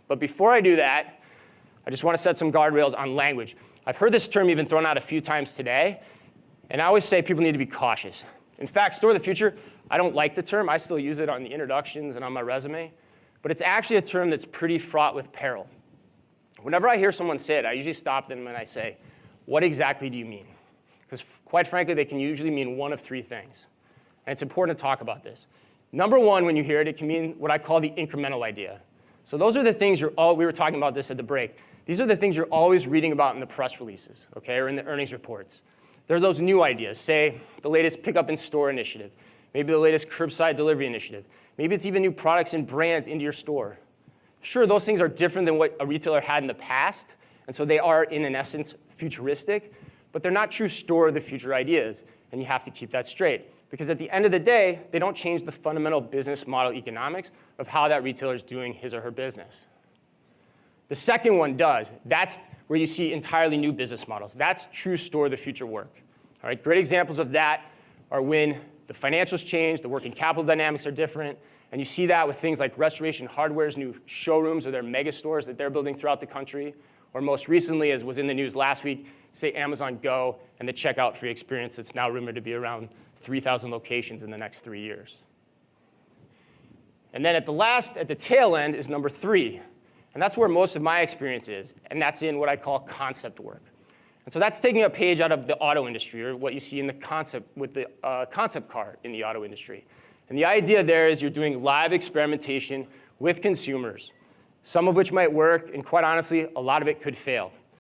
But before I do that, I just want to set some guardrails on language. I've heard this term even thrown out a few times today, and I always say people need to be cautious. In fact, store of the future, I don't like the term. I still use it on the introductions and on my resume, but it's actually a term that's pretty fraught with peril. Whenever I hear someone say it, I usually stop them and I say, what exactly do you mean? Because quite frankly, they can usually mean one of three things. And it's important to talk about this. Number one, when you hear it, it can mean what I call the incremental idea. So those are the things we were talking about this at the break. These are the things you're always reading about in the press releases, okay, or in the earnings reports. They're those new ideas, say the latest pickup in store initiative, maybe the latest curbside delivery initiative. Maybe it's even new products and brands into your store. Sure, those things are different than what a retailer had in the past, and so they are, in essence, futuristic, but they're not true store of the future ideas, and you have to keep that straight. Because at the end of the day, they don't change the fundamental business model economics of how that retailer is doing his or her business. The second one does. That's where you see entirely new business models. That's true store of the future work. All right, great examples of that are when the financials change, the working capital dynamics are different, and you see that with things like Restoration Hardware's new showrooms or their mega stores that they're building throughout the country, or most recently, as was in the news last week, say Amazon Go and the checkout free experience that's now rumored to be around 3,000 locations in the next 3 years. And then at the tail end is number three, and that's where most of my experience is, and that's in what I call concept work. And so that's taking a page out of the auto industry, or what you see in the concept with the concept car in the auto industry. And the idea there is you're doing live experimentation with consumers, some of which might work, and quite honestly, a lot of it could fail.